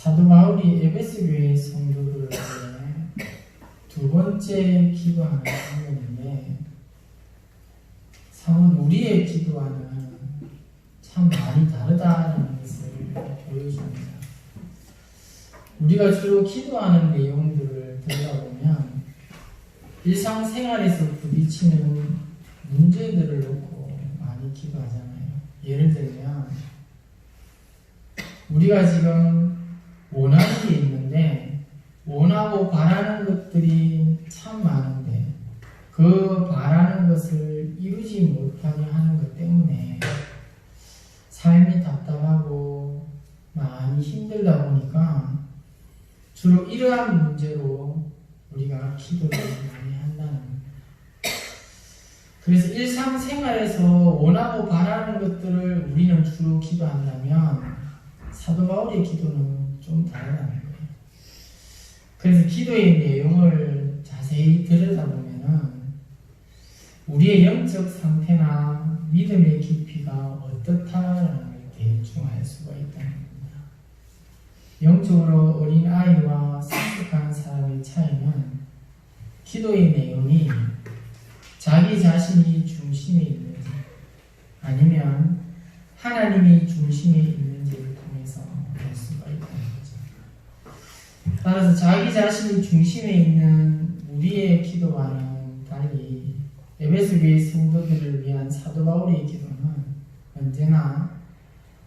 사도 바울이 에베소 교회 성도들을 위해 두 번째 기도하는 장면인데 사실 우리의 기도와는 참 많이 다르다는 것을 보여줍니다. 우리가 주로 기도하는 내용들을 들여다보면 일상생활에서 부딪히는 문제들을 놓고 많이 기도하잖아요. 예를 들면 우리가 지금 원하는 게 있는데 원하고 바라는 것들이 참 많은데 그 바라는 것을 이루지 못하게 하는 것 때문에 삶이 답답하고 많이 힘들다 보니까 주로 이러한 문제로 우리가 기도를 많이 한다는 겁니다. 그래서 일상생활에서 원하고 바라는 것들을 우리는 주로 기도한다면 사도 바울의 기도는 좀 다르다는 거예요. 그래서 기도의 내용을 자세히 들여다보면은 우리의 영적 상태나 믿음의 깊이가 어떻다라는 걸 대충 알 수가 있다는 겁니다. 영적으로 어린 아이와 성숙한 사람의 차이는 기도의 내용이 자기 자신이 중심에 있는지 아니면 하나님이 중심에 있는지를 통해서 알 수가 있다는 거죠. 따라서 자기 자신이 중심에 있는 우리의 기도와는 달리 에베소 교회 성도들을 위한 사도 바울의 기도는 언제나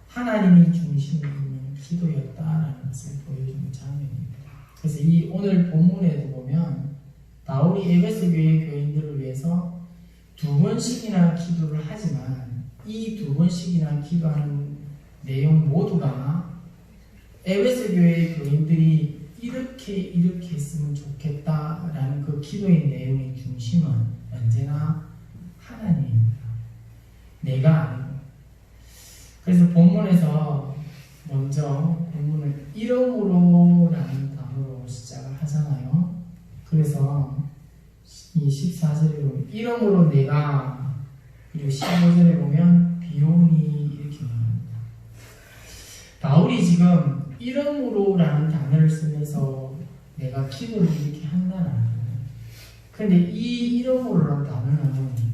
하나님이 중심에 있는 기도였다라는 것을 보여주는 장면입니다. 그래서 이 오늘 본문에도 보면 바울이 에베소 교회 교인들을 위해서 두 번씩이나 기도를 하지만 이 두 번씩이나 기도하는 내용 모두가 에베소 교회 교인들이 이렇게 했으면 좋겠다라는 그 기도의 내용의 중심은 언제나 하나님입니다. 내가 아니고. 그래서 본문에서 먼저 본문을 이름으로라는 단어로 시작을 하잖아요. 그래서 이 14절에 보면 이름으로 내가, 그리고 15절에 보면 비오니 이렇게 말합니다. 바울이 지금 이름으로라는 단어를 쓰면서 내가 기도를 이렇게 한다는 거예요. 그런데 이 이름으로라는 단어는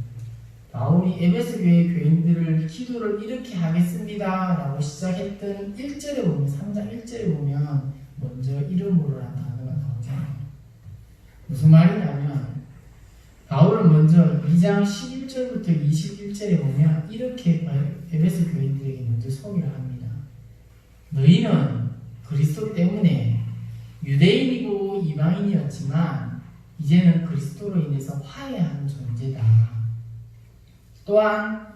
바울이 에베소 교회 교인들을 기도를 이렇게 하겠습니다 라고 시작했던 1절에 보면 3장 1절에 보면 먼저 이름으로라는 단어가 나오잖아요. 무슨 말이냐면 바울은 먼저 2장 11절부터 21절에 보면 이렇게 에베소 교인들에게 먼저 소개를 합니다. 너희는 그리스도 때문에 유대인이고 이방인이었지만 이제는 그리스도로 인해서 화해하는 존재다. 또한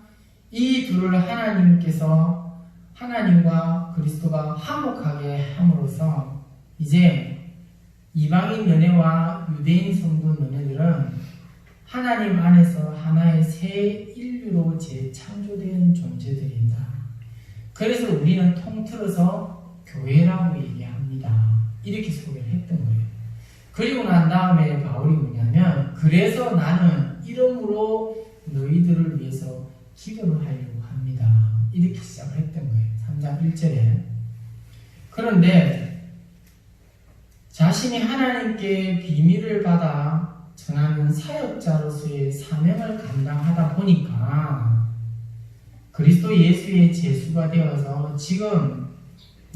이 둘을 하나님께서 하나님과 그리스도가 화목하게 함으로써 이제 이방인 너네와 유대인 성도 너네들은 하나님 안에서 하나의 새 인류로 재창조된 존재들이다. 그래서 우리는 통틀어서 교회라고 얘기합니다. 이렇게 소개를 했던 거예요. 그리고 난 다음에 바울이 뭐냐면 그래서 나는 이름으로 너희들을 위해서 기도를 하려고 합니다. 이렇게 시작을 했던 거예요. 3장 1절에. 그런데 자신이 하나님께 비밀을 받아 전하는 사역자로서의 사명을 감당하다 보니까 그리스도 예수의 제수가 되어서 지금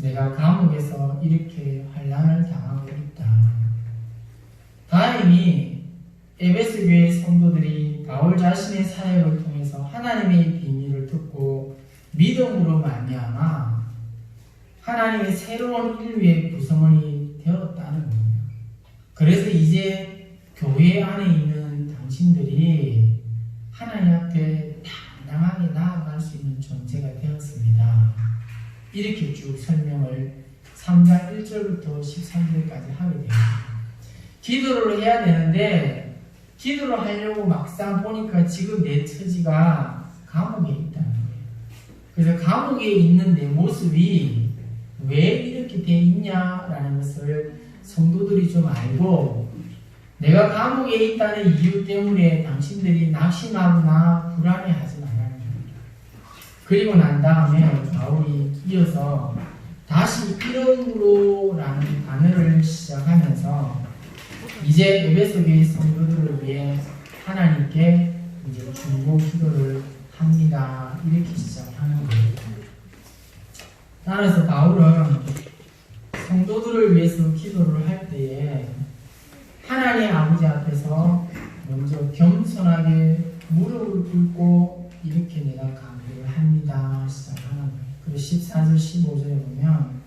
내가 감옥에서 이렇게 환난을 당하고 있다. 다행히 에베소 교회 성도들이 바울 자신의 사역을 통해서 하나님의 비밀을 듣고 믿음으로 말미암아 하나님의 새로운 인류의 구성원이 되었다는 겁니다. 그래서 이제 교회 안에 있는 당신들이 하나님 앞에 당당하게 나아갈 수 있는 존재가 되었습니다. 이렇게 쭉 설명을 3장 1절부터 13절까지 하게 됩니다. 기도를 해야 되는데 기도를 하려고 막상 보니까 지금 내 처지가 감옥에 있다는 거예요. 그래서 감옥에 있는 내 모습이 왜 이렇게 돼 있냐라는 것을 성도들이 좀 알고 내가 감옥에 있다는 이유 때문에 당신들이 낙심하거나 불안해하지 말라는 겁니다. 그리고 난 다음에 바울이 이어서 다시 다시 이름으로 라는 단어를 시작하면서 이제 에베소 교회 성도들을 위해 하나님께 이제 중보 기도를 합니다. 이렇게 시작하는 거예요. 따라서 바울은 성도들을 위해서 기도를 할 때에 하나님 아버지 앞에서 먼저 겸손하게 무릎을 꿇고 이렇게 내가 간구를 합니다. 시작하는 거예요. 그리고 14절 15절에 보면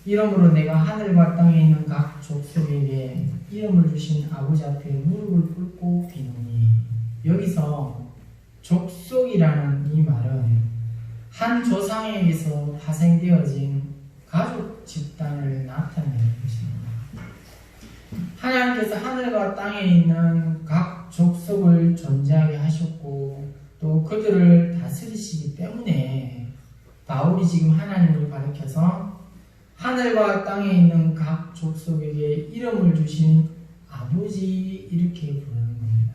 이러므로 내가 하늘과 땅에 있는 각 족속에게 이름을 주신 아버지 앞에 무릎을 꿇고 비노니, 여기서 족속이라는 이 말은 한 조상에게서 파생되어진 가족 집단을 나타내는 것입니다. 하나님께서 하늘과 땅에 있는 각 족속을 존재하게 하셨고 또 그들을 다스리시기 때문에 바울이 지금 하나님을 가리켜서 하늘과 땅에 있는 각 족속에게 이름을 주신 아버지 이렇게 부르는 겁니다.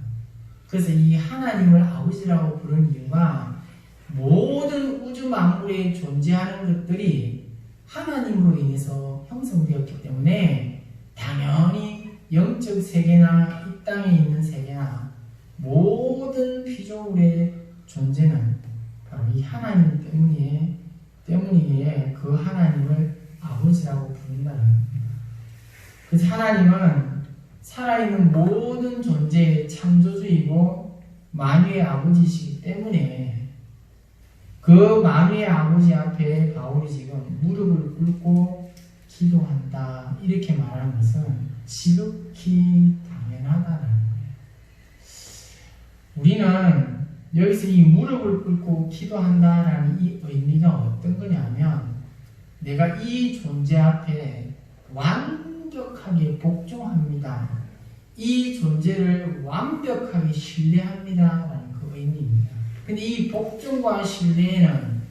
그래서 이 하나님을 아버지라고 부르는 이유가 모든 우주 만물에 존재하는 것들이 하나님으로 인해서 형성되었기 때문에 당연히 영적 세계나 이 땅에 있는 세계나 모든 피조물의 존재는 바로 이 하나님 때문이기에 그 하나님을 아버지라고 부른다는 겁니다. 그래서 하나님은 살아있는 모든 존재의 창조주이고 만유의 아버지이시기 때문에 그 만유의 아버지 앞에 바울이 지금 무릎을 꿇고 기도한다 이렇게 말하는 것은 지극히 당연하다는 거예요. 우리는 여기서 이 무릎을 꿇고 기도한다라는 이 의미가 어떤 거냐면 내가 이 존재 앞에 완벽하게 복종합니다. 이 존재를 완벽하게 신뢰합니다라는 그 의미입니다. 근데 이 복종과 신뢰에는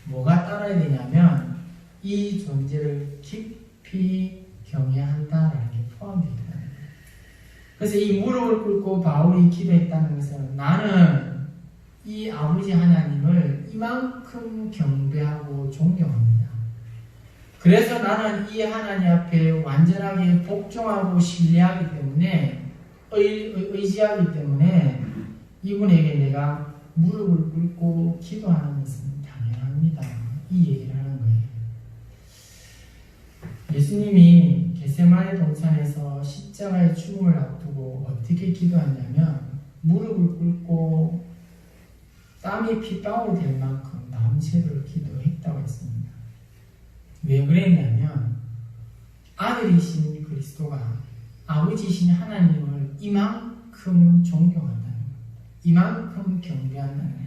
뭐가 따라야 되냐면 이 존재를 깊이 경외한다라는 게 포함되어 있다는 거예요. 그래서 이 무릎을 꿇고 바울이 기도했다는 것은 나는 이 아버지 하나님을 이만큼 경배하고 존경합니다. 그래서 나는 이 하나님 앞에 완전하게 복종하고 신뢰하기 때문에 의지하기 때문에 이분에게 내가 무릎을 꿇고 기도하는 것은 당연합니다. 이 얘기를 하는 거예요. 예수님이 겟세마네 동산에서 십자가의 죽음을 앞두고 어떻게 기도하냐면 무릎을 꿇고 땀이 핏방울 될 만큼 밤새도록 기도했다고 했습니다. 왜 그랬냐면 아들이신 그리스도가 아버지이신 하나님을 이만큼 존경한다는 거예요. 이만큼 경배한다는 거예요.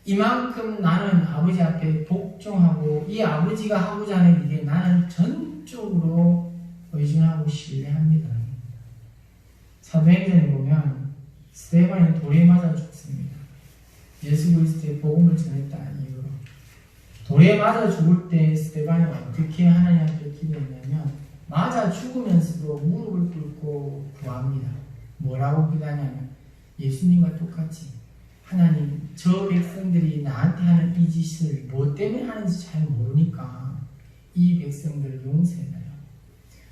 이만큼 나는 아버지 앞에 복종하고 이 아버지가 하고자 하는 일에 나는 전적으로 의존하고 신뢰합니다. 사도행전에 보면 스데반이 돌에 맞아 죽습니다. 예수 그리스도의 복음을 전했다는 이유로 돌에 맞아 죽을 때 스데반이 어떻게 하나님 앞에 기도했냐면 맞아 죽으면서도 무릎을 꿇고 구합니다. 뭐라고 기도하냐면 예수님과 똑같이 하나님 저 백성들이 나한테 하는 이 짓을 뭐 때문에 하는지 잘 모르니까 이 백성들을 용서해달라고.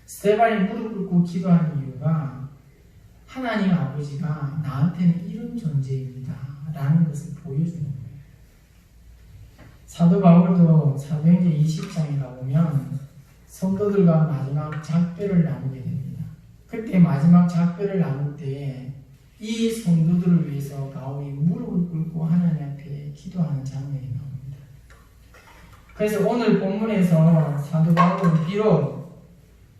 스데반이 무릎 꿇고 기도하는 이유가 하나님 아버지가 나한테는 이런 존재입니다 라는 것을 보여주는 거예요. 사도 바울도 사도행전 20장에 가보면 성도들과 마지막 작별을 나누게 됩니다. 그때 마지막 작별을 나눌 때 이 성도들을 위해서 바울이 무릎을 꿇고 하나님 앞에 기도하는 장면이 나옵니다. 그래서 오늘 본문에서 사도 바울은 비록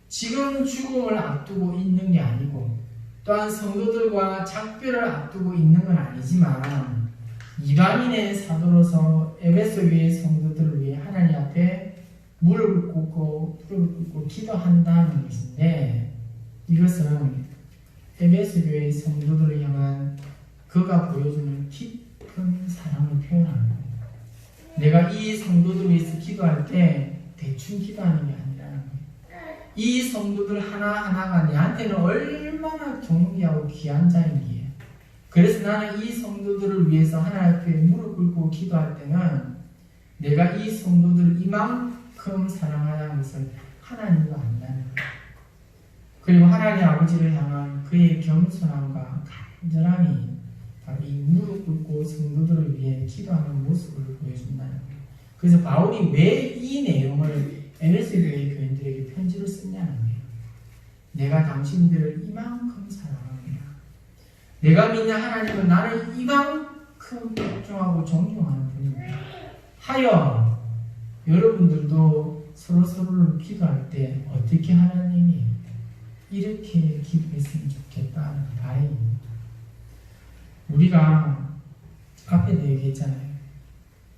지금 죽음을 앞두고 있는 게 아니고 또한 성도들과 작별을 앞두고 있는 건 아니지만 이방인의 사도로서 에베소 교회 성도들을 위해 하나님 앞에 무릎을 꿇고 기도한다는 것인데 이것은 에베소 교회의 성도들을 향한 그가 보여주는 깊은 사랑을 표현하는 거예요. 내가 이 성도들을 위해서 기도할 때 대충 기도하는 게 아니라는 거예요. 이 성도들 하나하나가 내한테는 얼마나 존귀하고 귀한 자인기에 그래서 나는 이 성도들을 위해서 하나님 앞에 무릎 꿇고 기도할 때는 내가 이 성도들을 이만큼 이만큼 사랑하는 것을 하나님도 안다는 거예요. 그리고 하나님 아버지를 향한 그의 겸손함과 간절함이 바로 이 무릎 꿇고 성도들을 위해 기도하는 모습을 보여준다는 거예요. 그래서 바울이 왜 이 내용을 에베소 교회 교인들에게 편지를 썼냐는 거예요. 내가 당신들을 이만큼 사랑합니다. 내가 믿는 하나님은 나를 이만큼 걱정하고 존경하는 분입니다. 하여 여러분들도 서로서로를 기도할 때 어떻게 하나님이 이렇게 기도했으면 좋겠다는 바람입니다. 우리가 앞에도 얘기했잖아요.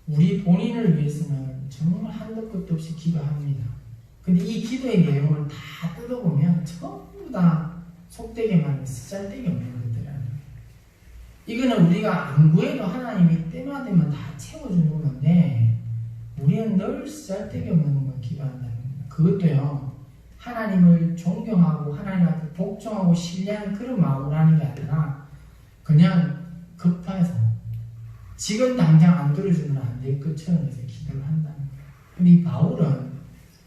우리 본인을 위해서는 정말 한도 끝도 없이 기도합니다. 근데 이 기도의 내용을 다 뜯어보면 전부 다 속되게 말하면 쓰잘데기 없는 것들이라는 거예요. 이거는 우리가 안 구해도 하나님이 때마다 되면 다 채워주는 건데 우리는 늘 쓰잘데기 없는 걸 기도한다는 거예요. 그것도요, 하나님을 존경하고 하나님한테 복종하고 신뢰하는 그런 마음으로 하는 게 아니라 그냥 급해서 지금 당장 안 들어주면 안 될 것처럼 해서 기도를 한다는 거예요. 근데 이 바울은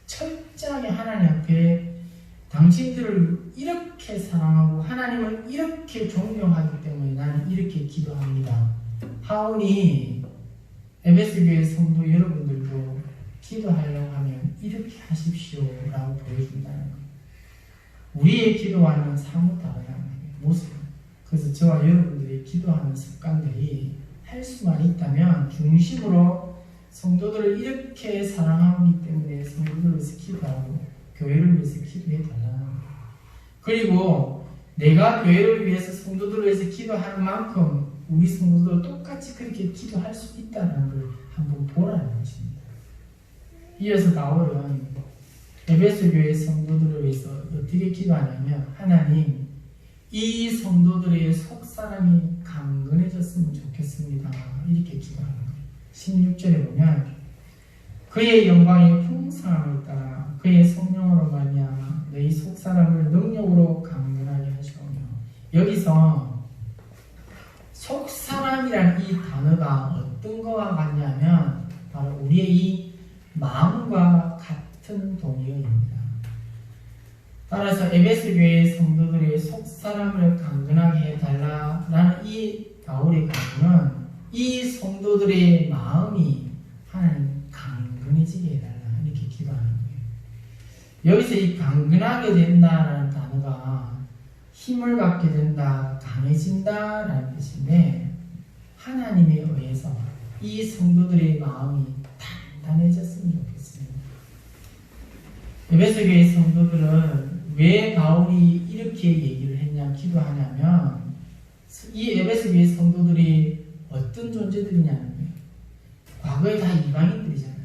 철저하게 하나님 앞에 당신들을 이렇게 사랑하고 하나님을 이렇게 존경하기 때문에 나는 이렇게 기도합니다 하오니 에베소 교회 성도 여러분들도 기도하려고 하면 이렇게 하십시오 라고 보여준다는 거예요. 우리의 기도와는 사뭇 다르다는 모습. 그래서 저와 여러분들이 기도하는 습관들이 할 수만 있다면 중심으로 성도들을 이렇게 사랑하기 때문에 성도들을 위해서 기도하고 교회를 위해서 기도해 달라는 거예요. 그리고 내가 교회를 위해서 성도들을 위해서 기도하는 만큼 우리 성도들 똑같이 그렇게 기도할 수 있다는 걸 한번 보라는 것입니다. 이어서 바울은 에베소 교회 성도들을 위해서 어떻게 기도하냐면 하나님 이 성도들의 속사람이 강건해졌으면 좋겠습니다. 이렇게 기도하는 거예요. 16절에 보면 그의 영광의 풍성함을 따라 그의 성령으로 말미암아 너희 속사람을 능력으로 강건하게 하시오며 여기서 속사람이라는 이 단어가 어떤 거와 같냐면 바로 우리의 이 마음과 같은 동의어입니다. 따라서 에베소 교회의 성도들의 속사람을 강건하게 해달라라는 이 바울의 강구는 이 성도들의 마음이 하나님 강건해지게 해달라 이렇게 기도하는 거예요. 여기서 이 강건하게 된다라는 단어가 힘을 갖게 된다, 강해진다라는 뜻인데 하나님에 의해서 이 성도들의 마음이 단단해졌으면 좋겠습니다. 에베소 교회 성도들은 왜 바울이 이렇게 얘기를 했냐, 기도하냐면 이 에베소 교회 성도들이 어떤 존재들이냐는 거예요. 과거에 다 이방인들이잖아요.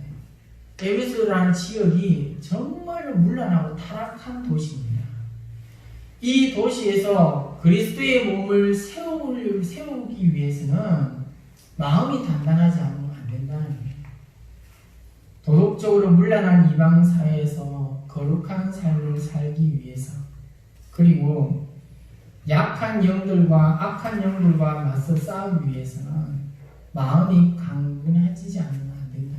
에베소라는 지역이 정말로 문란하고 타락한 도시입니다. 이 도시에서 그리스도의 몸을 세우기 위해서는 마음이 단단하지 않으면 안 된다는 거예요. 도덕적으로 문란한 이방 사회에서 거룩한 삶을 살기 위해서 그리고 약한 영들과 악한 영들과 맞서 싸우기 위해서는 마음이 강건해지지 않으면 안 된다.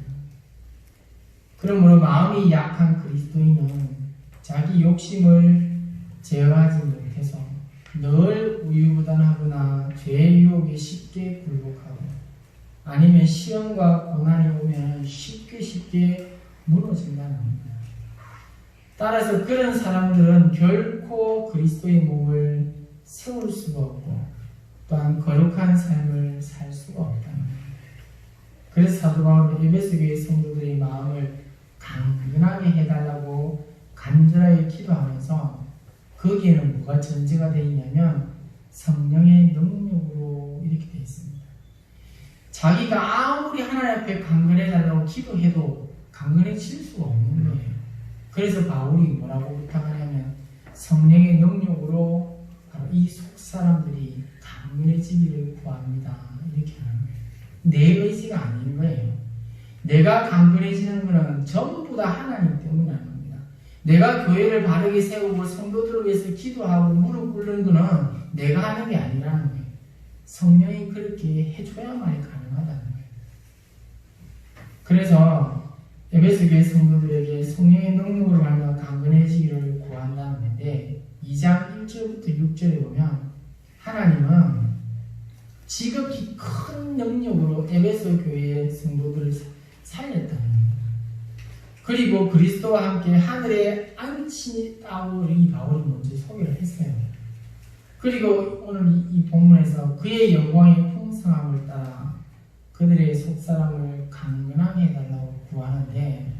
그러므로 마음이 약한 그리스도인은 자기 욕심을 제어하지 못해서 늘 우유부단하거나 죄의 유혹에 쉽게 굴복하고 아니면 시험과 고난이 오면 쉽게 무너진다는 겁니다. 따라서 그런 사람들은 결코 그리스도의 몸을 세울 수가 없고 또한 거룩한 삶을 살 수가 없다는 거예요. 그래서 사도 바울은 에베소 교회 성도들의 마음을 강건하게 해달라고 간절하게 기도하면서 거기에는 뭐가 전제가 되어 있냐면 성령의 능력으로 이렇게 되어 있습니다. 자기가 아무리 하나님 앞에 강건해달라고 기도해도 강건해질 수가 없는 거예요. 그래서 바울이 뭐라고 부탁하냐면 성령의 능력으로 바로 이 속사람들이 강건해지기를 구합니다. 이렇게 하는 거예요. 내 의지가 아닌 거예요. 내가 강건해지는 것은 전부 다 하나님 때문에 하는 겁니다. 내가 교회를 바르게 세우고 성도들을 위해서 기도하고 무릎 꿇는 것은 내가 하는 게 아니라는 거예요. 성령이 그렇게 해줘야만 가능하다는 거예요. 그래서 에베소 교회 성도들에게 성령의 능력으로 말미암아 강건해지기를 구한다는 건데 2장 1절부터 6절에 보면 하나님은 지극히 큰 능력으로 에베소 교회의 성도들을 살렸다는 거예요. 그리고 그리스도와 함께 하늘에 앉히다고 이 바울이 먼저 소개를 했어요. 그리고 오늘 이 본문에서 그의 영광의 풍성함을 따라 그들의 속사람을 강건하게 해달라고 구하는데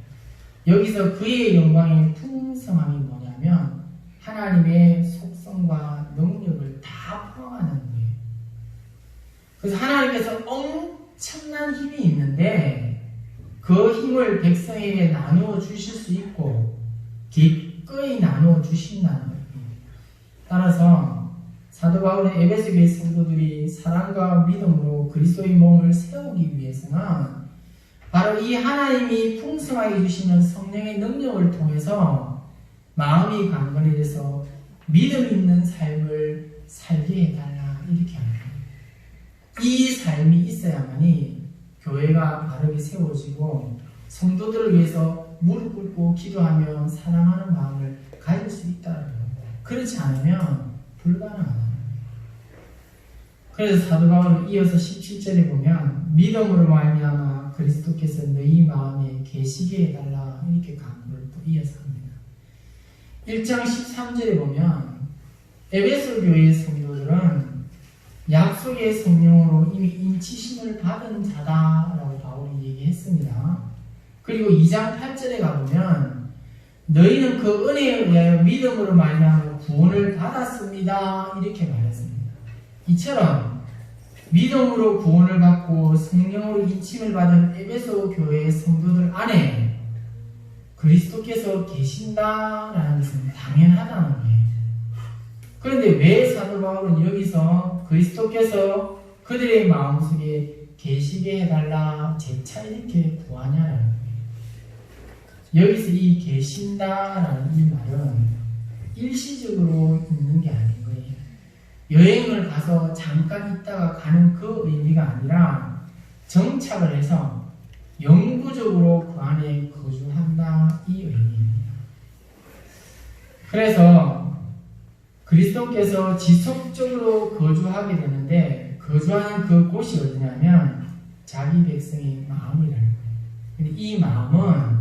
여기서 그의 영광의 풍성함이 뭐냐면 하나님의 속성과 능력을 다 포함하는 거예요. 그래서 하나님께서 엄청난 힘이 있는데 그 힘을 백성에게 나누어 주실 수 있고 기꺼이 나누어 주신다는 거예요. 따라서 사도 바울의 에베소 교회 성도들이 사랑과 믿음으로 그리스도의 몸을 세우기 위해서는 바로 이 하나님이 풍성하게 주시는 성령의 능력을 통해서 마음이 강건해져서 믿음 있는 삶을 살게 해달라 이렇게 합니다. 이 삶이 있어야만이 교회가 바르게 세워지고 성도들을 위해서 무릎 꿇고 기도하며 사랑하는 마음을 가질 수 있다는 거예요. 그렇지 않으면 불가능하다. 그래서 사도 바울은 이어서 17절에 보면 믿음으로 말미암아 그리스도께서 너희 마음에 계시게 해달라 이렇게 간구를 또 이어서 합니다. 1장 13절에 보면 에베소 교회의 성도들은 약속의 성령으로 이미 인치심을 받은 자다라고 바울이 얘기했습니다. 그리고 2장 8절에 가보면 너희는 그 은혜에 의하여 믿음으로 말미암아 구원을 받았습니다 이렇게 말했습니다. 이처럼 믿음으로 구원을 받고 성령으로 인침을 받은 에베소 교회의 성도들 안에 그리스도께서 계신다라는 것은 당연하다는 거예요. 그런데 왜 사도 바울은 여기서 그리스도께서 그들의 마음속에 계시게 해달라 재차 이렇게 구하냐는 거예요. 여기서 이 계신다라는 이 말은 일시적으로 있는 게 아닌 거예요. 여행을 가서 잠깐 있다가 가는 그 의미가 아니라 정착을 해서 영구적으로 그 안에 거주한다 이 의미입니다. 그래서 그리스도께서 지속적으로 거주하게 되는데 거주하는 그 곳이 어디냐면 자기 백성의 마음이라는 거예요. 이 마음은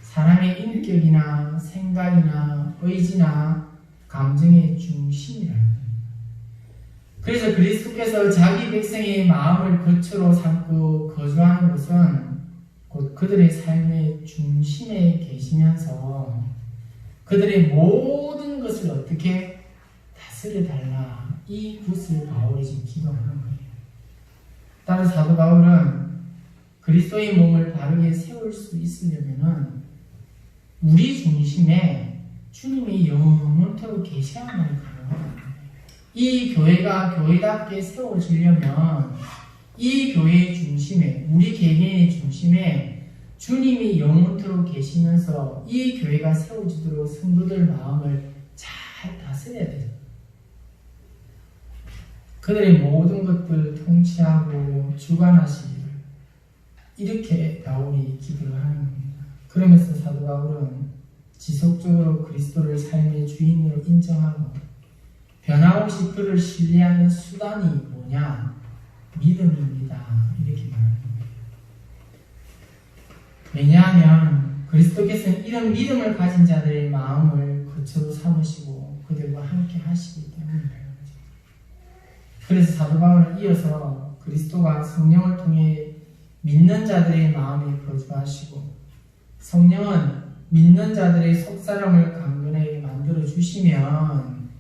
사람의 인격이나 생각이나 의지나 감정의 중심이라는 거예요. 그래서 그리스도께서 자기 백성의 마음을 거처로 삼고 거주하는 곳은 곧 그들의 삶의 중심에 계시면서 그들의 모든 것을 어떻게 다스려달라 이 곳을 바울이 지금 기도하는 거예요. 따라서 사도 바울은 그리스도의 몸을 바르게 세울 수 있으려면은 우리 중심에 주님이 영원토록 계셔야만 가능합니다. 이 교회가 교회답게 세워지려면 이 교회의 중심에 우리 개개인의 중심에 주님이 영원토록 계시면서 이 교회가 세워지도록 성도들 마음을 잘 다스려야 돼요. 그들의 모든 것들을 통치하고 주관하시기를 이렇게 바울이 기도를 하는 겁니다. 그러면서 사도 바울은 지속적으로 그리스도를 삶의 주인으로 인정하고 변함없이 그를 신뢰하는 수단이 뭐냐? 믿음입니다. 이렇게 말합니다. 왜냐하면 그리스도께서는 이런 믿음을 가진 자들의 마음을 거처로 삼으시고 그들과 함께 하시기 때문입니다. 그래서 사도 바울은 이어서 그리스도가 성령을 통해 믿는 자들의 마음에 거주하시고 성령은 믿는 자들의 속사람을 강건하게 만들어 주시면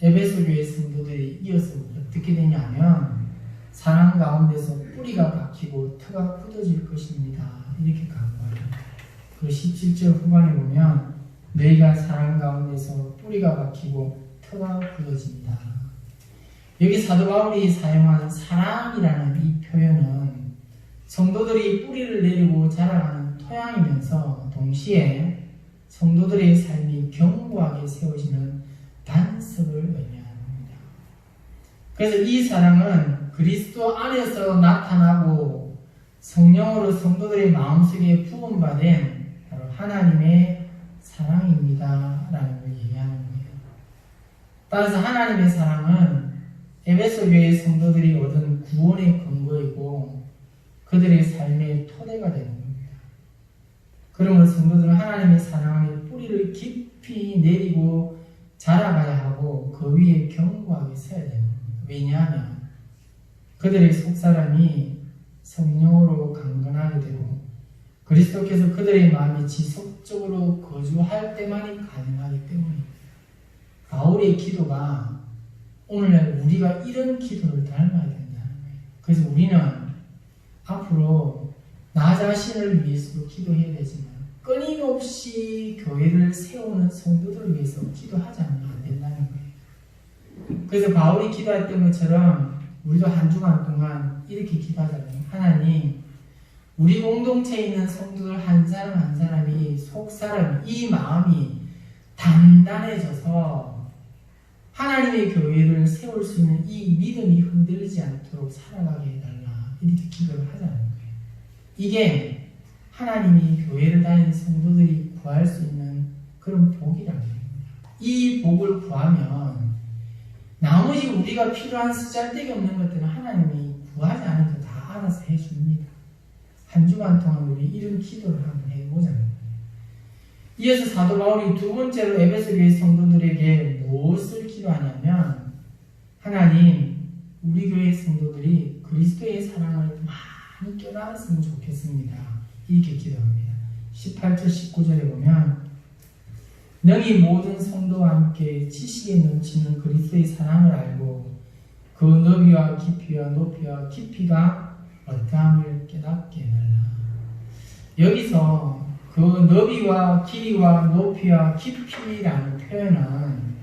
에베소 교회 성도들이 이어서 어떻게 되냐면 사랑 가운데서 뿌리가 박히고 터가 굳어질 것입니다. 이렇게 강조합니다. 그 17절 후반에 보면 너희가 사랑 가운데서 뿌리가 박히고 터가 굳어진다. 여기 사도 바울이 사용한 사랑이라는 이 표현은 성도들이 뿌리를 내리고 자라가는 토양이면서 동시에 성도들의 삶이 견고하게 세워지는 반석을 의미합니다. 그래서 이 사랑은 그리스도 안에서 나타나고 성령으로 성도들의 마음속에 부음받은 바로 하나님의 사랑입니다 라는 걸 얘기하는 거예요. 따라서 하나님의 사랑은 에베소 교회 성도들이 얻은 구원의 근거이고 그들의 삶의 토대가 되는 겁니다. 그러므로 성도들은 하나님의 사랑의 뿌리를 깊이 내리고 자라가야 하고 그 위에 견고하게 서야 되는 겁니다. 왜냐하면 그들의 속사람이 성령으로 강건하게 되고 그리스도께서 그들의 마음에 지속적으로 거주할 때만이 가능하기 때문입니다. 바울의 기도가 오늘날 우리가 이런 기도를 닮아야 된다는 거예요. 그래서 우리는 앞으로 나 자신을 위해서도 기도해야 되지만 끊임없이 교회를 세우는 성도들을 위해서 기도하지 않으면 안 된다는 거예요. 그래서 바울이 기도했던 것처럼 우리도 한 주간 동안 이렇게 기도하잖아요. 하나님, 우리 공동체에 있는 성도들 한 사람 한 사람이 속사람, 이 마음이 단단해져서 하나님의 교회를 세울 수 있는 이 믿음이 흔들리지 않도록 살아가게 해달라. 이렇게 기도를 하자는 거예요. 이게 하나님이 교회를 다니는 성도들이 구할 수 있는 그런 복이라는 겁니다. 이 복을 구하면 나머지 우리가 필요한 쓰잘데기 없는 것들은 하나님이 구하지 않은 거 다 알아서 해줍니다. 한 주간 동안 우리 이런 기도를 한번 해보자는 거예요. 이어서 사도 바울이 두 번째로 에베소 교회 성도들에게 무엇을 기도하냐면 하나님, 우리 교회 성도들이 그리스도의 사랑을 많이 깨달았으면 좋겠습니다. 이렇게 기도합니다. 18절 19절에 보면 너희 모든 성도와 함께 지식에 넘치는 그리스도의 사랑을 알고 그 너비와 깊이와 높이와 깊이가 어떠함을 깨닫게 해달라. 여기서 그 너비와 길이와 높이와 깊이라는 표현은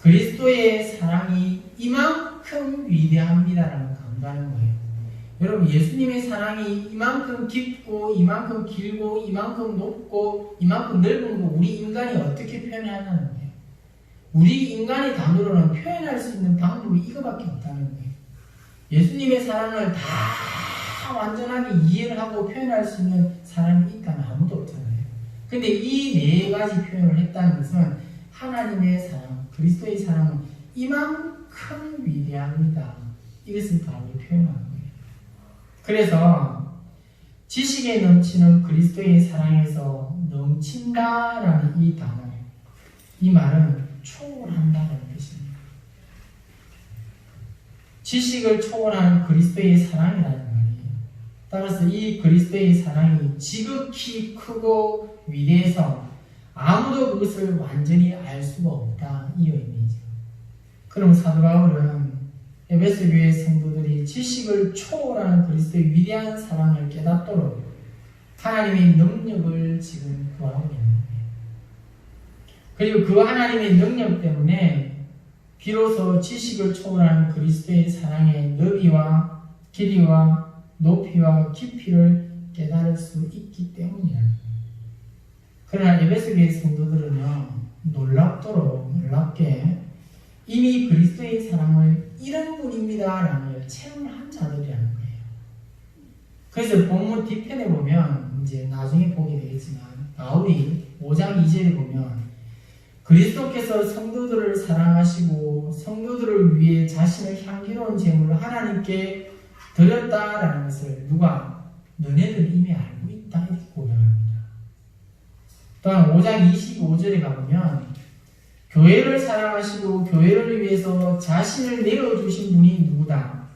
그리스도의 사랑이 이만큼 위대합니다라는 강조하는 거예요. 여러분, 예수님의 사랑이 이만큼 깊고 이만큼 길고 이만큼 높고 이만큼 넓은 거 우리 인간이 어떻게 표현하냐는 거예요. 우리 인간의 단어로는 표현할 수 있는 방법이 이거밖에 없다는 거예요. 예수님의 사랑을 다 완전하게 이해를 하고 표현할 수 있는 사람이 있다면 아무도 없잖아요. 근데 이 네 가지 표현을 했다는 것은 하나님의 사랑, 그리스도의 사랑은 이만큼 위대합니다. 이것을 바울이 표현하는 거예요. 그래서 지식에 넘치는 그리스도의 사랑에서 넘친다라는 이 단어, 이 말은 초월한다는 뜻입니다. 지식을 초월하는 그리스도의 사랑이라는 말이에요. 따라서 이 그리스도의 사랑이 지극히 크고 위대해서 아무도 그것을 완전히 알 수가 없다, 이 의미죠. 그럼 사도 바울은 에베소 교회 성도들이 지식을 초월하는 그리스도의 위대한 사랑을 깨닫도록 하나님의 능력을 지금 구하고 있는 거예요. 그리고 그 하나님의 능력 때문에 비로소 지식을 초월하는 그리스도의 사랑의 너비와 길이와 높이와 깊이를 깨달을 수 있기 때문이에요. 그러나 에베소 교회 성도들은요, 놀랍게 이미 그리스도의 사랑을 이런 분입니다 라는 걸 체험을 한 자들이라는 거예요. 그래서 본문 뒤편에 보면 이제 나중에 보게 되겠지만 바울이 5장 2절에 보면 그리스도께서 성도들을 사랑하시고 성도들을 위해 자신을 향기로운 제물로 하나님께 드렸다라는 것을 누가? 너네들 이미 알고 있다 이렇게 고백합니다. 또한 5장 25절에 가보면 교회를 사랑하시고 교회를 위해서 자신을 내어주신 분이 누구다?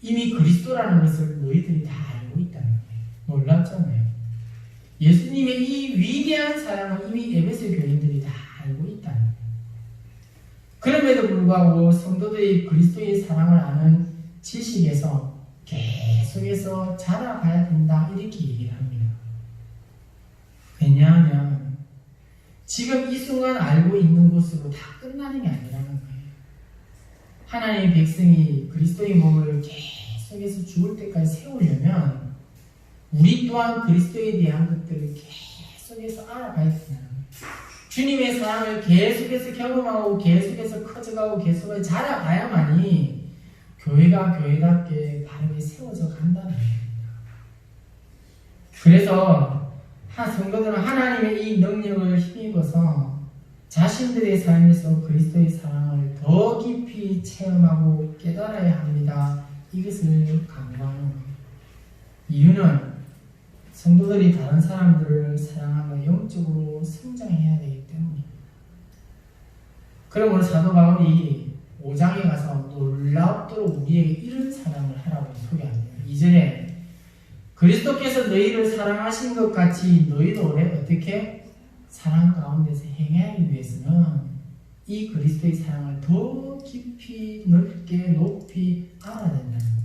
이미 그리스도라는 것을 너희들이 다 알고 있다는 거예요. 놀랍잖아요. 예수님의 이 위대한 사랑을 이미 에베소 교인들이 다 알고 있다는 거예요. 그럼에도 불구하고 성도들이 그리스도의 사랑을 아는 지식에서 계속해서 자라가야 된다 이렇게 얘기를 합니다. 왜냐하면 지금 이 순간 알고 있는 것으로 다 끝나는 게 아니라는 거예요. 하나님의 백성이 그리스도의 몸을 계속해서 죽을 때까지 세우려면 우리 또한 그리스도에 대한 것들을 계속해서 알아가야 된다는 거예요. 주님의 사랑을 계속해서 경험하고 계속해서 커져가고 계속해서 자라가야만이 교회가 교회답게 바르게 세워져 간다는 겁니다. 그래서 성도들은 하나님의 이 능력을 힘입어서 자신들의 삶에서 그리스도의 사랑을 더 깊이 체험하고 깨달아야 합니다. 이것을 강조하는 거예요. 이유는 성도들이 다른 사람들을 사랑하며 영적으로 성장해야 되기 때문입니다. 그러므로 사도 바울이 5장에 가서 놀랍도록 우리에게 이런 사랑을 하라고 소개합니다. 2절에 그리스도께서 너희를 사랑하신 것 같이 너희도 어떻게 사랑 가운데서 행하기 위해서는 이 그리스도의 사랑을 더 깊이 넓게 높이 알아야 된다는 거예요.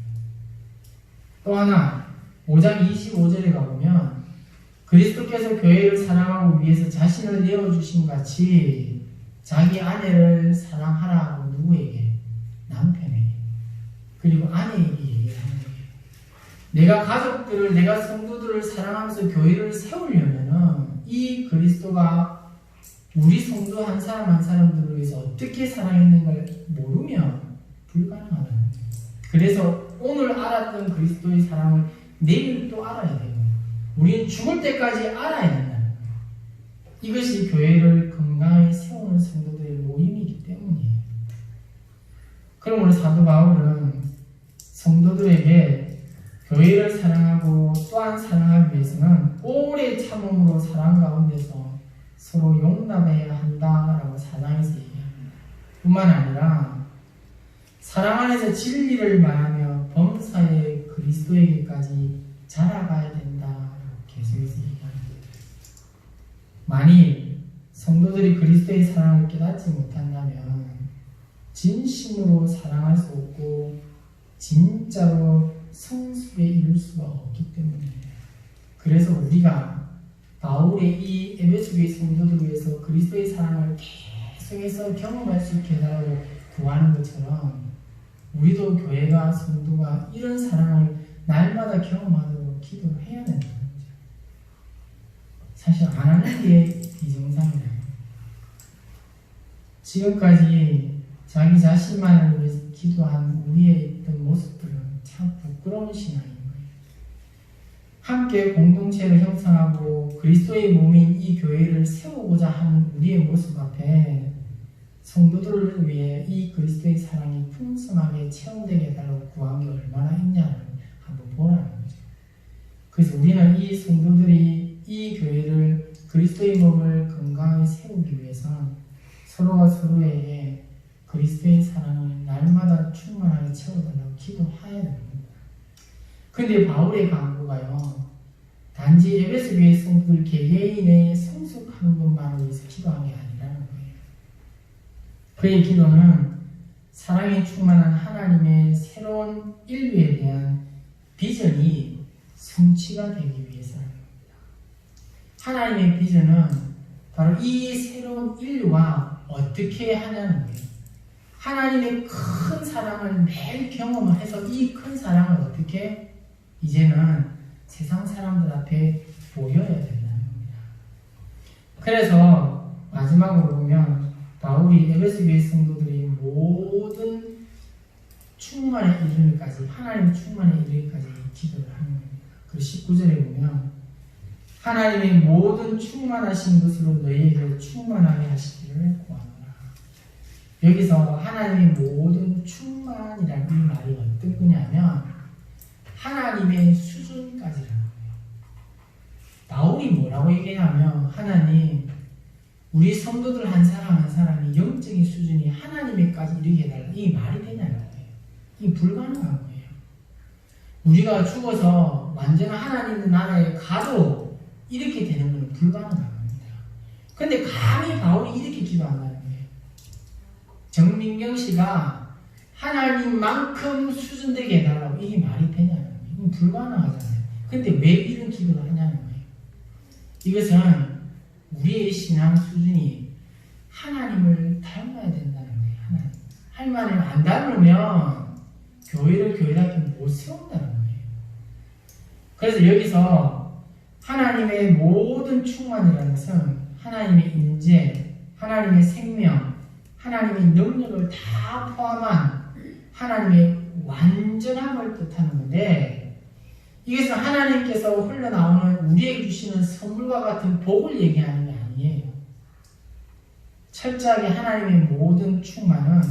또 하나 5장 25절에 가보면 그리스도께서 교회를 사랑하기 위해서 자신을 내어주신 같이 자기 아내를 사랑하라고 누구에게? 남편에게 그리고 아내에게 얘기하는 거예요. 내가 가족들을 내가 성도들을 사랑하면서 교회를 세우려면은 이 그리스도가 우리 성도 한 사람 한 사람들을 위해서 어떻게 사랑했는가를 모르면 불가능하다는 거예요. 그래서 오늘 알았던 그리스도의 사랑을 내일 또 알아야 돼요. 우리는 죽을 때까지 알아야 된다는 거예요. 이것이 교회를 건강하게 세우는 성도들의 모임이기 때문이에요. 그러므로 사도 바울은 성도들에게 교회를 사랑하고 또한 사랑하기 위해서는 오래 참음으로 사랑 가운데서 서로 용납해야 한다라고 4장에서 얘기합니다. 뿐만 아니라 사랑 안에서 진리를 말하며 범사에 그리스도에게까지 자라가야 된다라고 계속해서 얘기합니다. 만일 성도들이 그리스도의 사랑을 깨닫지 못한다면 진심으로 사랑할 수 없고 진짜로 성숙에 이룰 수가 없기 때문이에요. 그래서 우리가 바울의 이 에베소 교회 성도들을 위해서 그리스도의 사랑을 계속해서 경험할 수 있게 해달라고 구하는 것처럼 우리도 교회가 성도가 이런 사랑을 날마다 경험하도록 기도를 해야 된다는 거죠. 사실 안 하는 게 비정상이에요. 지금까지 자기 자신만을 위해서 기도한 우리의 있던 모습들은 참 부끄러운 신앙인 거예요. 함께 공동체를 형성하고 그리스도의 몸인 이 교회를 세우고자 하는 우리의 모습 앞에 성도들을 위해 이 그리스도의 사랑이 풍성하게 체험되게 해달라고 구한 게 얼마나 있냐를 한번 보라는 거죠. 그래서 우리는 이 성도들이 이 교회를 그리스도의 몸을 건강하게 세우기 위해서는 서로가 서로에게 그리스도의 사랑을 날마다 충만하게 채워달라고 기도해야 됩니다. 근데 바울의 간구가요, 단지 에베소 교회 성도들 개개인의 성숙하는 것만을 위해서 기도한 게 아니라는 거예요. 그의 기도는 사랑이 충만한 하나님의 새로운 인류에 대한 비전이 성취가 되기 위해서입니다. 하나님의 비전은 바로 이 새로운 인류가 어떻게 하냐는 거예요. 하나님의 큰 사랑을 매일 경험을 해서 이 큰 사랑을 어떻게 이제는 세상 사람들 앞에 보여야 된다는 겁니다. 그래서 마지막으로 보면 바울이 에베소 교회 성도들이 모든 충만에 이르기까지 하나님의 충만에 이르기까지 기도를 하는 겁니다. 그리고 19절에 보면 하나님의 모든 충만하신 것으로 너희에게 충만하게 하시기를 구하노라. 여기서 하나님의 모든 충만이라는 이 말이 어떤 거냐면 하나님의 수준까지라는 거예요. 바울이 뭐라고 얘기하냐면 하나님 우리 성도들 한 사람 한 사람이 영적인 수준이 하나님에까지 이르게 해달라. 이 말이 되냐는 거예요. 이 불가능한 거예요. 우리가 죽어서 완전한 하나님 나라에 가도 이렇게 되는 것은 불가능한 겁니다. 근데 감히 바울이 이렇게 기도한다는 거예요. 정민경 씨가 하나님만큼 수준 되게 해달라고 이게 말이 되냐는 거예요. 이건 불가능하잖아요. 근데 왜 이런 기도를 하냐는 거예요. 이것은 우리의 신앙 수준이 하나님을 닮아야 된다는 거예요. 하나님을 안 닮으면 교회를 교회답게 못 세운다는 거예요. 그래서 여기서 하나님의 모든 충만이라는 것은 하나님의 인재, 하나님의 생명, 하나님의 능력을 다 포함한 하나님의 완전함을 뜻하는 건데 이것은 하나님께서 흘러나오는 우리에게 주시는 선물과 같은 복을 얘기하는 게 아니에요. 철저하게 하나님의 모든 충만은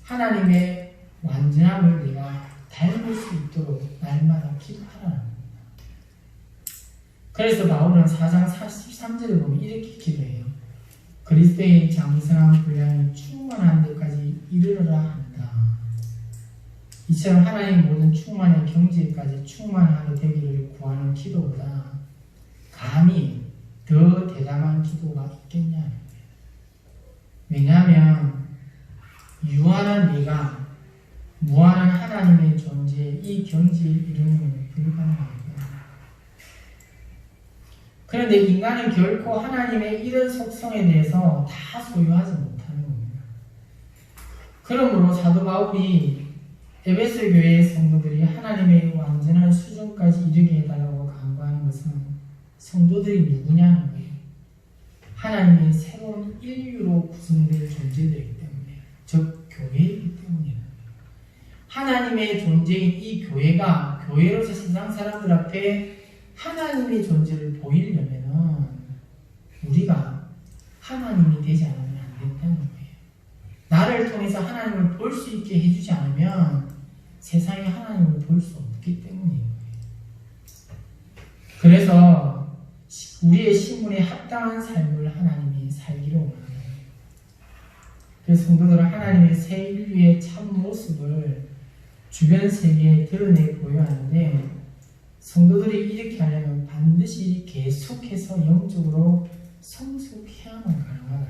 하나님의 완전함을 내가 닮을 수 있도록 날마다 기도하라는 겁니다. 그래서 바울은 4장 43절에 보면 이렇게 기도해요. 그리스도의 장성한 분량이 충만한 데까지 이르러라 한다. 이처럼 하나님 모든 충만의 경지에까지 충만하게 되기를 구하는 기도보다 감히 더 대담한 기도가 있겠냐는 거예요. 왜냐하면 유한한 내가 무한한 하나님의 존재에 이 경지에 이르는 것은 불가능합니다. 그런데 인간은 결코 하나님의 이런 속성에 대해서 다 소유하지 못하는 겁니다. 그러므로 사도 바울이 에베소 교회의 성도들이 하나님의 완전한 수준까지 이르게 해달라고 간구하는 것은 성도들이 누구냐는 거예요. 하나님의 새로운 인류로 구성될 존재들이기 때문에, 즉 교회이기 때문이에요. 하나님의 존재인 이 교회가 교회로서 세상 사람들 앞에 하나님의 존재를 보이려면 우리가 하나님이 되지 않으면 안 된다는 거예요. 나를 통해서 하나님을 볼 수 있게 해주지 않으면 세상에 하나님을 볼 수 없기 때문이에요. 그래서 우리의 신분에 합당한 삶을 하나님이 살기로 원합니다. 그래서 성도들은 하나님의 새 인류의 참 모습을 주변 세계에 드러내 보여야 하는데, 성도들이 이렇게 하려면 반드시 계속해서 영적으로 성숙해야만 가능하다.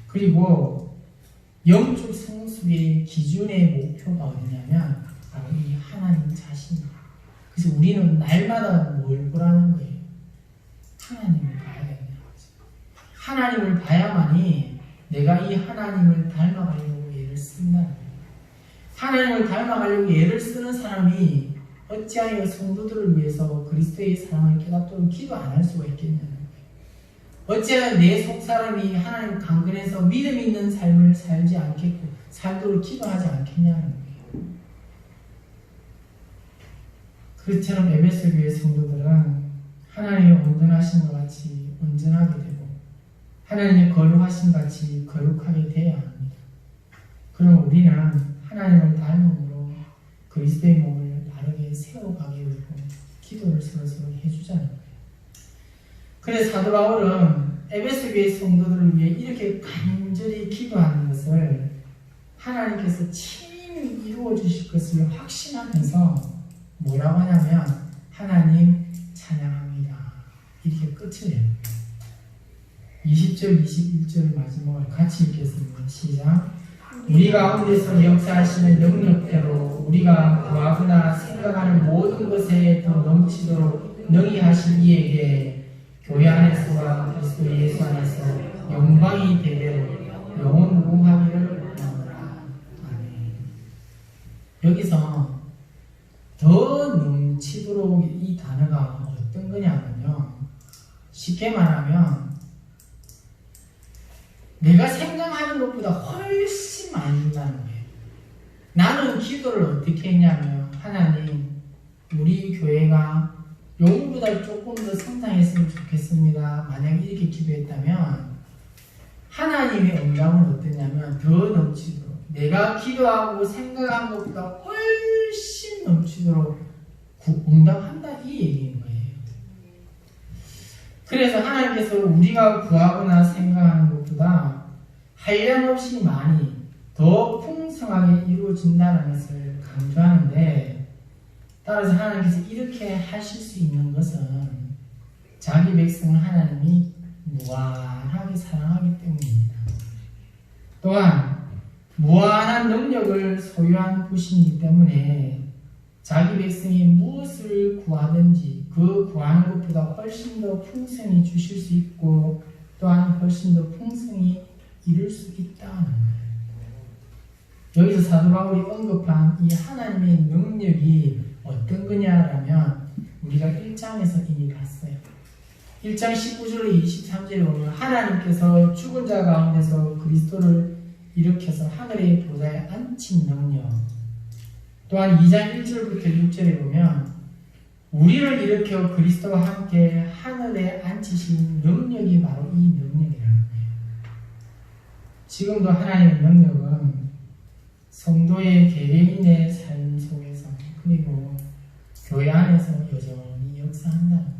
그리고 영적 성숙의 기준의 목표가 어디냐면 바로 이 하나님 자신이에요. 그래서 우리는 날마다 뭘 보라는 거예요? 하나님을 봐야 된다는 거죠. 하나님을 봐야만이 내가 이 하나님을 닮아가려고 애를 쓴다는 거예요. 하나님을 닮아가려고 애를 쓰는 사람이 어찌하여 성도들을 위해서 그리스도의 사랑을 깨닫도록 기도 안 할 수가 있겠냐는 거예요. 어찌하여 내 속사람이 하나님 강근해서 믿음 있는 삶을 살지 않겠고 살도록 기도하지 않겠냐는 거예요. 그처럼 에베소 교회 성도들은 하나님의 온전하신 것 같이 온전하게 되고 하나님의 거룩하신 같이 거룩하게 되어야 합니다. 그럼 우리는 하나님을 닮음으로 그리스도의 몸을 바르게 세워가게 되고 기도를 서로 해주자는 거예요. 그래서 사도 바울은 에베소 교회 성도들을 위해 이렇게 간절히 기도하는 것을 하나님께서 친히 이루어 주실 것을 확신하면서 뭐라고 하냐면 하나님 찬양합니다. 이렇게 끝을 내요. 20절, 21절 마지막을 같이 읽겠습니다. 시작. 우리 가운데서 역사하시는 능력대로 우리가 구하거나 생각하는 모든 것에 더 넘치도록 능히 하실 이에게 교회 안에서와 그리스도 예수 안에서 영광이 되되 영원 무궁하기를 원하노라. 아멘. 여기서 더 넘치도록 이 단어가 어떤 거냐면요, 쉽게 말하면 내가 생각하는 것보다 훨씬 많이 준다는 거예요. 나는 기도를 어떻게 했냐면, 하나님, 우리 교회가 요구보다 조금 더 성장했으면 좋겠습니다. 만약에 이렇게 기도했다면 하나님의 응답은 어땠냐면 더 넘치도록, 내가 기도하고 생각한 것보다 훨씬 넘치도록 응답한다, 이 얘기인 거예요. 그래서 하나님께서 우리가 구하거나 생각하는 것보다 한량없이 많이 더 풍성하게 이루어진다는 것을 강조하는데, 따라서 하나님께서 이렇게 하실 수 있는 것은 자기 백성을 하나님이 무한하게 사랑하기 때문입니다. 또한 무한한 능력을 소유한 분이기 때문에 자기 백성이 무엇을 구하든지 그 구하는 것보다 훨씬 더 풍성히 주실 수 있고 또한 훨씬 더 풍성히 이룰 수 있다는 거예요. 여기서 사도 바울이 언급한 이 하나님의 능력이 어떤 거냐라면 우리가 1장에서 이미 봤어요. 1장 19절로 23절에 보면 하나님께서 죽은 자 가운데서 그리스도를 일으켜서 하늘의 보좌에 앉힌 능력, 또한 2장 1절부터 6절에 보면 우리를 일으켜 그리스도와 함께 하늘에 앉히신 능력이 바로 이 능력이라는 거예요. 지금도 하나님의 능력은 성도의 개개인의 삶 속에서 그리고 교회 안에서 여전히 역사한다는 거예요.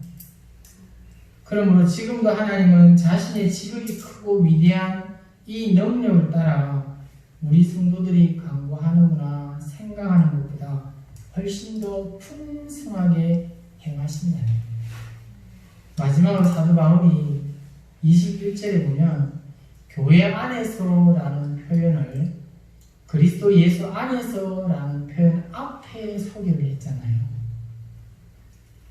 그러므로 지금도 하나님은 자신의 지극히 크고 위대한 이 능력을 따라 우리 성도들이 간구하는구나 생각하는 것보다 훨씬 더 풍성하게 행하신다는 거예요. 마지막으로 사도 바울이 21절에 보면 교회 안에서라는 표현을 그리스도 예수 안에서라는 표현 앞에 소개를 했잖아요.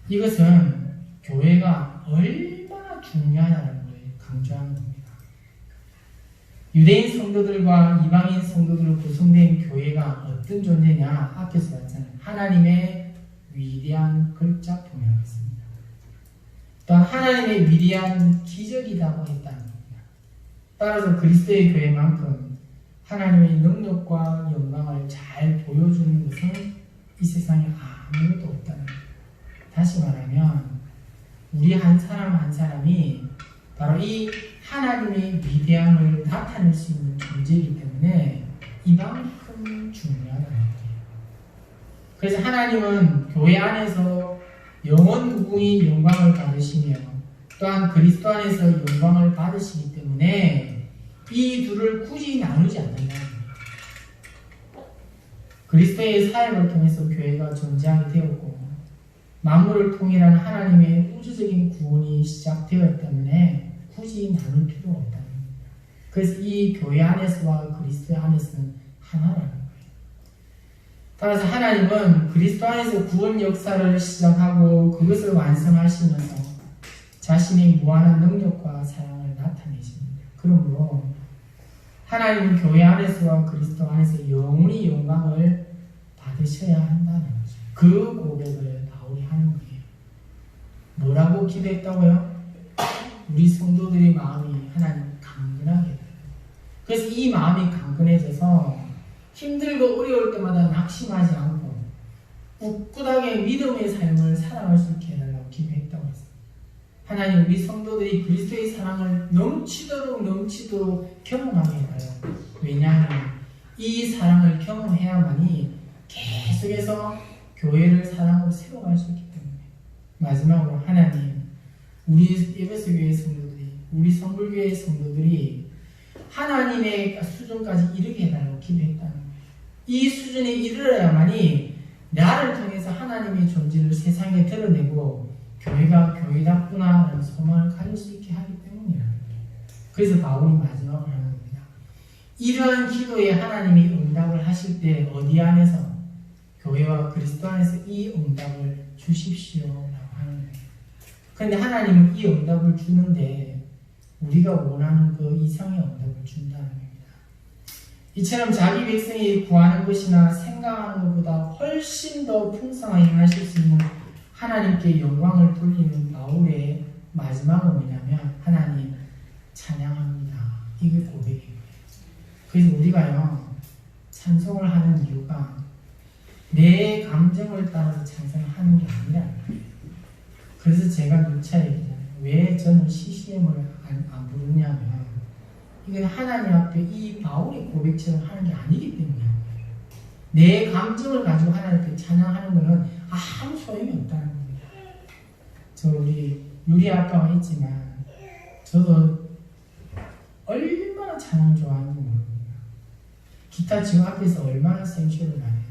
이것은 교회가 얼마나 중요하다는 걸 강조하는 겁니다. 유대인 성도들과 이방인 성도들로 구성된 교회가 어떤 존재냐 앞에서 봤잖아요. 하나님의 위대한 걸작품이라고 했습니다. 또한 하나님의 위대한 기적이라고 했다는 겁니다. 따라서 그리스도의 교회만큼 하나님의 능력과 영광을 잘 보여주는 것은 이 세상에 아무것도 없다는 거예요. 다시 말하면 우리 한 사람 한 사람이 바로 이 하나님의 위대함을 나타낼 수 있는 존재이기 때문에 이만큼 중요하다는 거예요. 그래서 하나님은 교회 안에서 영원 무궁히 영광을 받으시며 또한 그리스도 안에서 영광을 받으시기 때문에 이 둘을 굳이 나누지 않는다는 거예요. 그리스도의 사역을 통해서 교회가 존재하게 되었고 만물을 통일하는 하나님의 우주적인 구원이 시작되었기 때문에 굳이 나눌 필요가 없다는 겁니다. 그래서 이 교회 안에서와 그리스도 안에서는 하나라는 거예요. 따라서 하나님은 그리스도 안에서 구원 역사를 시작하고 그것을 완성하시면서 자신의 무한한 능력과 사랑을 나타내십니다. 그러므로 하나님은 교회 안에서와 그리스도 안에서 영원히 영광을 받으셔야 한다는 거죠. 그 고백을 바울이 하는 거예요. 뭐라고 기도했다고요? 우리 성도들의 마음이 하나님 강건하게 해달라고. 그래서 이 마음이 강건해져서 힘들고 어려울 때마다 낙심하지 않고 꿋꿋하게 믿음의 삶을 살아갈 수 있게 해달라고 기도했다고 했어요. 하나님 우리 성도들이 그리스도의 사랑을 넘치도록 경험하게 해달라고. 왜냐하면 이 사랑을 경험해야만이 계속해서 교회를 사랑으로 세워갈 수 있기 때문에. 마지막으로 하나님 우리 에베소 교회 성도들이 우리 성불교회 성도들이 하나님의 수준까지 이르게 해달라고 기도했다는 거예요. 이 수준에 이르러야만이 나를 통해서 하나님의 존재를 세상에 드러내고 교회가 교회답구나라는 소망을 가질 수 있게 하기 때문이라는 거예요. 그래서 바울이 마지막으로 하는 겁니다. 이러한 기도에 하나님이 응답을 하실 때 어디 안에서? 교회와 그리스도 안에서 이 응답을 주십시오라고 하는 거예요. 그런데 하나님은 이 응답을 주는데 우리가 원하는 그 이상의 응답을 준다는 겁니다. 이처럼 자기 백성이 구하는 것이나 생각하는 것보다 훨씬 더 풍성하게 행하실 수 있는 하나님께 영광을 돌리는 바울의 마지막은 뭐냐면 하나님 찬양합니다. 이게 고백이에요. 그래서 우리가요 찬송을 하는 이유가 내 감정을 따라서 찬송하는 게 아니라 그래서 제가 누차 얘기잖아요. 왜 저는 CCM을 안 부르냐면 이건 하나님 앞에 이 바울의 고백처럼 하는 게 아니기 때문이에요. 내 감정을 가지고 하나님 앞에 찬양하는 것은 아무 소용이 없다는 겁니다. 저 우리 유리 아빠가 있지만 저도 얼마나 찬양 좋아하는지 모릅니다. 기타 지금 앞에서 얼마나 생쇼를 많이 해요.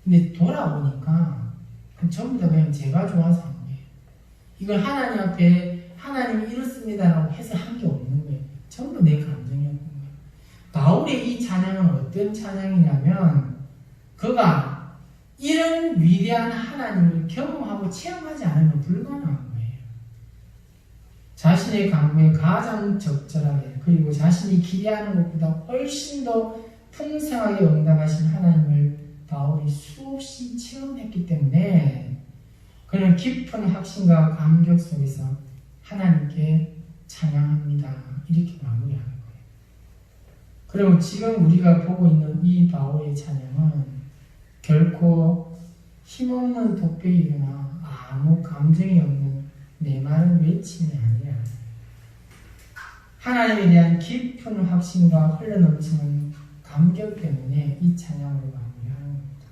근데 돌아보니까 전부 다 그냥 제가 좋아서 한 거예요. 이걸 하나님 앞에 하나님이 이렇습니다라고 해서 한 게 없는 거예요. 전부 내 감정이었던 거예요. 바울의 이 찬양은 어떤 찬양이냐면 그가 이런 위대한 하나님을 경험하고 체험하지 않으면 불가능한 거예요. 자신의 간구에 가장 적절하게 그리고 자신이 기대하는 것보다 훨씬 더 풍성하게 응답하신 하나님을 바울이 수없이 체험했기 때문에 그는 깊은 확신과 감격 속에서 하나님께 찬양합니다. 이렇게 마무리하는 거예요. 그리고 지금 우리가 보고 있는 이 바울의 찬양은 결코 힘없는 독백이거나 아무 감정이 없는 메마른 외침이 아니라 하나님에 대한 깊은 확신과 흘러넘치는 감격 때문에 이 찬양으로 마무리하는 겁니다.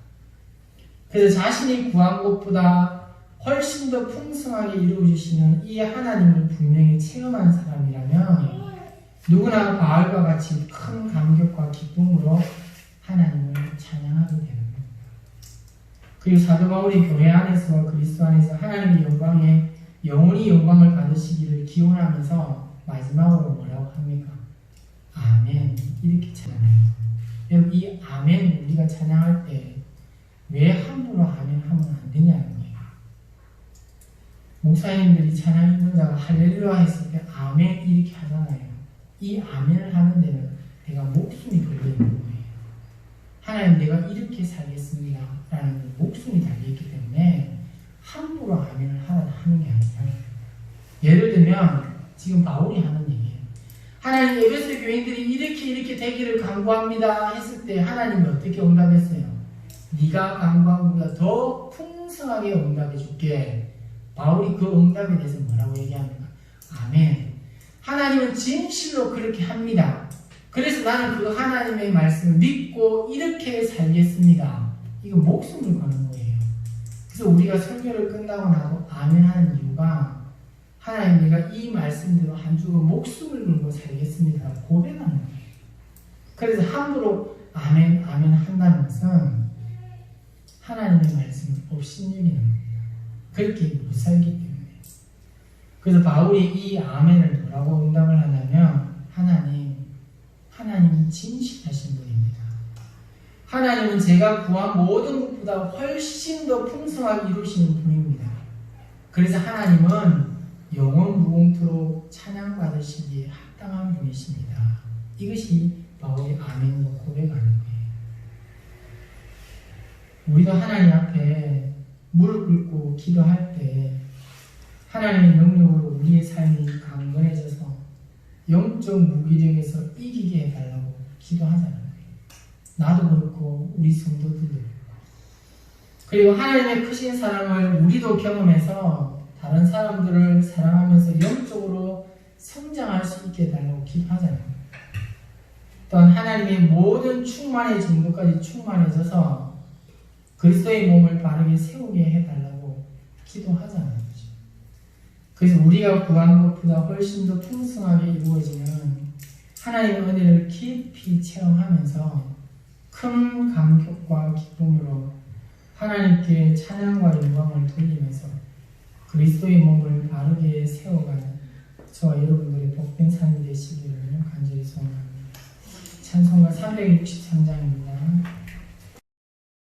그래서 자신이 구한 것보다 훨씬 더 풍성하게 이루어주시는 이 하나님을 분명히 체험한 사람이라면 누구나 바울과 같이 큰 감격과 기쁨으로 하나님을 찬양하게 되는 겁니다. 그리고 사도 바울이 교회 안에서 그리스도 안에서 하나님의 영광에 영원히 영광을 받으시기를 기원하면서 마지막으로 뭐라고 합니까? 아멘. 이렇게 찬양해요. 여러분, 이 아멘 우리가 찬양할 때 왜 함부로 아멘 하면 안 되냐는 거예요. 목사님들이 찬양 인도자가 할렐루야 했을 때 아멘 이렇게 하잖아요. 이 아멘을 하는 데는 내가 목숨이 걸려있는 거예요. 하나님 내가 이렇게 살겠습니다 라는 목숨이 달려있기 때문에 함부로 아멘을 하는 게 아니라, 예를 들면 지금 바울이 하는 얘기예요. 하나님 에베소 교인들이 이렇게 되기를 간구합니다 했을 때 하나님이 어떻게 응답했어요? 네가 간구한 것보다 더 풍성하게 응답해 줄게. 바울이 그 응답에 대해서 뭐라고 얘기합니까? 아멘. 하나님은 진실로 그렇게 합니다. 그래서 나는 그 하나님의 말씀을 믿고 이렇게 살겠습니다. 이거 목숨을 거는 거예요. 그래서 우리가 설교를 끝나고 나도 아멘 하는 이유가 하나님 내가 이 말씀대로 한 주간 목숨을 걸고 살겠습니다 고백하는 거예요. 그래서 함부로 아멘 한다는 것은 하나님의 말씀을 업신여기는 겁니다. 그렇게 못 살기 때문에. 그래서 바울이 이 아멘을 뭐라고 응답을 하냐면 하나님이 진실하신 분입니다. 하나님은 제가 구한 모든 것보다 훨씬 더 풍성하게 이루시는 분입니다. 그래서 하나님은 영원 무궁토록 찬양받으시기에 합당한 분이십니다. 이것이 바울이 아멘으로 고백하는 거예요. 우리도 하나님 앞에 무릎 꿇고 기도할 때 하나님의 능력으로 우리의 삶이 강건해져서 영적 무기력에서 이기게 해달라고 기도하잖아요. 나도 그렇고 우리 성도들도 그렇고. 그리고 하나님의 크신 사랑을 우리도 경험해서 다른 사람들을 사랑하면서 영적으로 성장할 수 있게 해달라고 기도하잖아요. 또한 하나님의 모든 충만의 정도까지 충만해져서 그리스도의 몸을 바르게 세우게 해달라고 기도하잖아요. 그래서 우리가 구한 것보다 훨씬 더 풍성하게 이루어지는 하나님의 은혜를 깊이 체험하면서 큰 감격과 기쁨으로 하나님께 찬양과 영광을 돌리면서 그리스도의 몸을 바르게 세워가는 저와 여러분들의 복된 삶이 되시기를 간절히 소원합니다. 찬송가 363장입니다.